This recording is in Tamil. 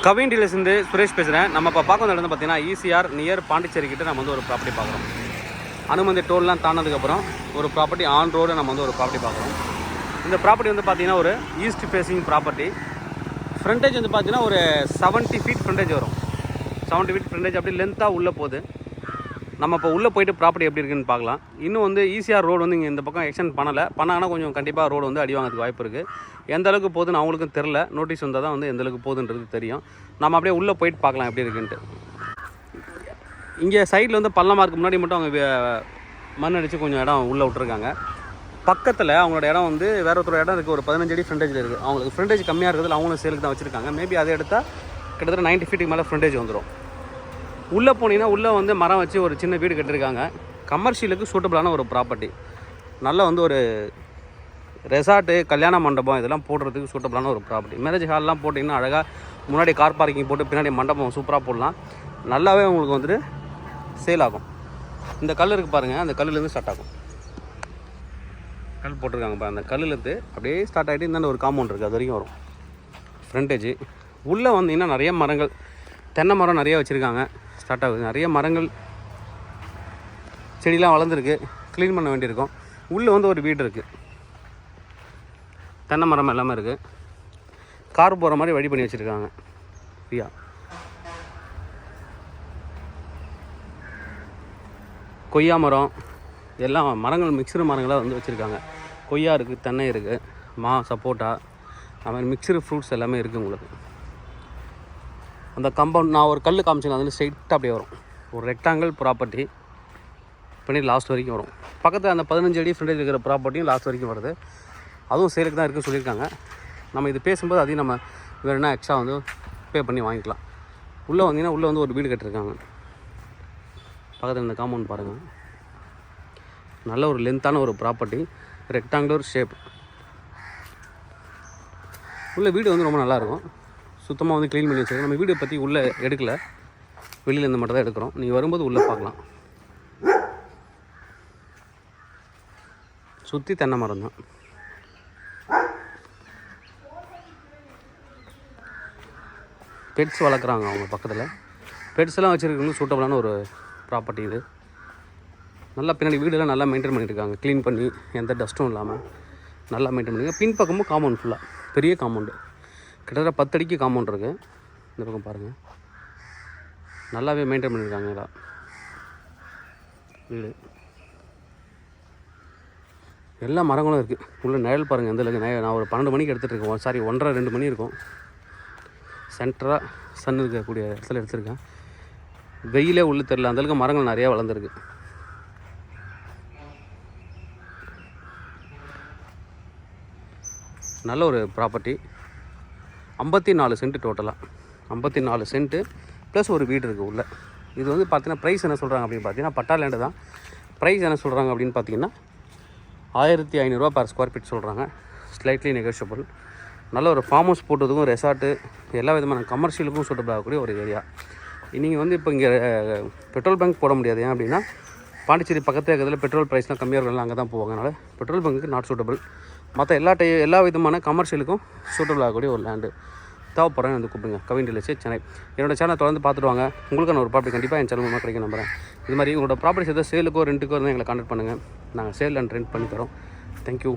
கவின் டீலர்ஸ்லேருந்து சுரேஷ் பேசுகிறேன். நம்ம இப்போ பார்க்க வந்த இடம் பார்த்தீங்கன்னா ஈசிஆர் நியர் பாண்டிச்சேரி கிட்ட நம்ம வந்து ஒரு ப்ராப்பர்ட்டி பார்க்குறோம். அனுமதி டோல்லாம் தாண்டதுக்கப்புறம் ஒரு ப்ராப்பர்ட்டி ஆன் ரோடு நம்ம வந்து ஒரு ப்ராப்பர்ட்டி பார்க்குறோம். இந்த ப்ராப்பர்ட்டி வந்து பார்த்திங்கன்னா ஒரு ஈஸ்ட் ஃபேஸிங் ப்ராப்பர்ட்டி. ஃப்ரண்டேஜ் வந்து பார்த்திங்கன்னா ஒரு 70 ஃபீட் ஃப்ரண்டேஜ் வரும். 70 ஃபீட் ஃப்ரண்டேஜ் அப்படி லென்த்தாக உள்ளே போகுது. நம்ம இப்போ உள்ளே போயிட்டு ப்ராப்பர்ட்டி எப்படி இருக்குன்னு பார்க்கலாம். இன்னும் வந்து ஈசிஆர் ரோடு வந்து இங்கே இந்த பக்கம் எக்ஸ்டெண்ட் பண்ணாங்கன்னா கொஞ்சம் கண்டிப்பாக ரோடு வந்து அடி வாங்கிறதுக்கு வாய்ப்பு இருக்குது. எந்த அளவுக்கு போகுதுன்னு அவங்களுக்கும் தெரில. நோட்டீஸ் வந்தால் தான் வந்து எந்த அளவுக்கு போகுதுன்றது தெரியும். நம்ம அப்படியே உள்ளே போயிட்டு பார்க்கலாம் எப்படி இருக்குன்ட்டு. இங்கே சைடில் வந்து பள்ளமாக இருக்குது. முன்னாடி மட்டும் அவங்க மண் அடித்து கொஞ்சம் இடம் உள்ளே விட்டுருக்காங்க. பக்கத்தில் அவங்களோட இடம் வந்து வேறு ஒருத்தர் இடம் இருக்குது. ஒரு 15 அடி ஃப்ரண்டேஜில் இருக்குது. அவங்களுக்கு ஃப்ரண்டேஜ் கம்மியாக இருக்கிறதுல அவங்களும் சேலுக்கு தான் வச்சுருக்காங்க. மேபி அதை எடுத்தால் கிட்டத்தட்ட 90 ஃபீட்டுக்கு மேலே ஃப்ரண்டேஜ் வந்துடும். உள்ளே போனீங்கன்னா உள்ளே வந்து மரம் வச்சு ஒரு சின்ன வீடு கட்டியிருக்காங்க. கமர்ஷியலுக்கு சூட்டபிளான ஒரு ப்ராப்பர்ட்டி. நல்லா வந்து ஒரு ரெசார்ட்டு, கல்யாண மண்டபம் இதெல்லாம் போடுறதுக்கு சூட்டபிளான ஒரு ப்ராப்பர்ட்டி. மேரேஜ் ஹால்லாம் போட்டிங்கன்னா அழகாக முன்னாடி கார் பார்க்கிங் போட்டு பின்னாடி மண்டபம் சூப்பராக போடலாம். நல்லாவே உங்களுக்கு வந்துட்டு சேல் ஆகும். இந்த கல் இருக்குது பாருங்கள், அந்த கல்லுலேருந்து ஸ்டார்ட் ஆகும். கல் போட்டிருக்காங்க பாருங்கள். அந்த கல்லுலேருந்து அப்படியே ஸ்டார்ட் ஆகிட்டு இந்தாண்ட ஒரு காம்பவுண்ட் இருக்குது, அது வரைக்கும் வரும் ஃப்ரண்டேஜ். உள்ளே வந்தீங்கன்னா நிறைய மரங்கள், தென்னை மரம் நிறைய வச்சுருக்காங்க. ஸ்டார்ட் ஆகுது. நிறைய மரங்கள் செடியெலாம் வளர்ந்துருக்கு. க்ளீன் பண்ண வேண்டியிருக்கும். உள்ளே வந்து ஒரு வீடு இருக்குது. தென்னை மரம் எல்லாமே இருக்குது. கார் போகிற மாதிரி வழி பண்ணி வச்சுருக்காங்க. ஃப்ரீயா கொய்யா மரம் எல்லாம் மரங்கள் மிக்சரு மரங்களாக வந்து வச்சுருக்காங்க. கொய்யா இருக்குது, தென்னை இருக்குது, சப்போட்டா, அது மாதிரி மிக்சரு ஃப்ரூட்ஸ் எல்லாமே இருக்குது உங்களுக்கு. அந்த கம்பவுண்ட் நான் ஒரு கல் காமிச்சேன், அதில் ஸ்ட்ரெயிட்டாக அப்படியே வரும். ஒரு ரெக்டாங்கிள் ப்ராப்பர்ட்டி பண்ணி லாஸ்ட் வரைக்கும் வரும். பக்கத்தில் அந்த 15 அடி ஃப்ரண்டேஜ் இருக்கிற ப்ராப்பர்ட்டியும் லாஸ்ட் வரைக்கும் வருது. அதுவும் சேலுக்கு தான் இருக்குன்னு சொல்லியிருக்காங்க. நம்ம இது பேசும்போது அதையும் நம்ம வேணுன்னா எக்ஸ்ட்ரா வந்து பே பண்ணி வாங்கிக்கலாம். உள்ளே வந்தீங்கன்னா உள்ளே வந்து ஒரு வீடு கட்டிருக்காங்க. பக்கத்தில் இந்த காம்பவுண்ட் பாருங்கள். நல்ல ஒரு லென்த்தான ஒரு ப்ராப்பர்ட்டி, ரெக்டாங்குலர் ஷேப். உள்ள வீடு வந்து ரொம்ப நல்லாயிருக்கும். சுத்தமாக வந்து க்ளீன் பண்ணி வச்சுருக்கோம். நம்ம வீடியோ பற்றி உள்ளே எடுக்கலை, வெளியில் இருந்து மட்டும் தான் எடுக்கிறோம். நீங்கள் வரும்போது உள்ளே பார்க்கலாம். சுற்றி தென்னை மரம் தான். பெட்ஸ் வளர்க்குறாங்க அவங்க பக்கத்தில். பெட்ஸ்லாம் வச்சுருக்கவங்களுக்கு சூட்டபிளான ஒரு ப்ராப்பர்ட்டி இது. நல்லா பின்னாடி வீடெல்லாம் நல்லா மெயின்டைன் பண்ணியிருக்காங்க. க்ளீன் பண்ணி எந்த டஸ்ட்டும் இல்லாமல் நல்லா மெயின்டைன் பண்ணியிருக்காங்க. பின் பக்கமும் காம்பவுண்ட் ஃபுல்லாக பெரிய காம்பவுண்டு, கிட்டத்தட்ட 10 அடிக்கு காம்பவுண்ட் இருக்குது. இந்த பக்கம் பாருங்கள், நல்லாவே மெயின்டைன் பண்ணியிருக்காங்க எல்லாம் வீடு. எல்லா மரங்களும் இருக்குது. உள்ள நிழல் பாருங்கள் எந்த அளவுக்கு. நான் ஒரு 12 மணிக்கு எடுத்துகிட்டு இருக்கேன். 1:30-2 மணி இருக்கும். சென்டராக சன் இருக்கக்கூடிய இடத்துல எடுத்துருக்கேன். வெயிலே உள்ளே தெரில, அந்தளவுக்கு மரங்கள் நிறையா வளர்ந்துருக்கு. நல்ல ஒரு ப்ராப்பர்ட்டி. 54 சென்ட் டோட்டலாக. 54 சென்ட்டு ப்ளஸ் ஒரு வீடு இருக்குது உள்ள. இது வந்து பார்த்தீங்கன்னா ப்ரைஸ் என்ன சொல்கிறாங்க அப்படின்னு பார்த்தீங்கன்னா, பட்டா லேண்டு தான். ப்ரைஸ் என்ன சொல்கிறாங்க அப்படின்னு பார்த்தீங்கன்னா 1500 ரூபா பர் ஸ்கொயர் ஃபீட் சொல்கிறாங்க. Slightly negotiable. நல்ல ஒரு ஃபார்ம் ஹவுஸ் போட்டதுக்கும் ரெசார்ட்டு எல்லா விதமான கமர்ஷியலுக்கும் சூட்டபிள் ஆகக்கூடிய ஒரு ஏரியா. நீங்கள் வந்து இப்போ இங்கே பெட்ரோல் பங்க் போட முடியாது. ஏன் அப்படின்னா பாண்டிச்சேரி பக்கத்தில் இருக்கிறதுல பெட்ரோல் ப்ரைஸ்லாம் கம்மியாக இருக்கலாம், அங்கே தான் போவாங்க. அதனால் பெட்ரோல் பங்குக்கு நாட் சூட்டபிள். மற்ற எல்லா விதமான கமர்ஷியலுக்கும் சூட்டபிள் ஆகக்கூடிய ஒரு லேண்டு. தேவைப்படுறேன் வந்து கூப்பிடுங்க. கவின் டீலர்ஸ், சென்னை. என்னோடய சேனல் தொடர்ந்து பார்த்துட்டு வாங்க. உங்களுக்கான ஒரு ப்ராப்பர்ட்டி கண்டிப்பாக என் சேனல் மூலமாக கிடைக்கும் நம்புறேன். இது மாதிரி உங்களோட ப்ராப்பர்ட்டிஸ் எதாவது சேலுக்கோ ரெண்ட்டுக்கோ இருந்தால் எங்களை கான்டாக்ட் பண்ணுங்கள். நாங்கள் சேல் அண்ட் ரெண்ட் பண்ணி தரோம். தேங்க்யூ.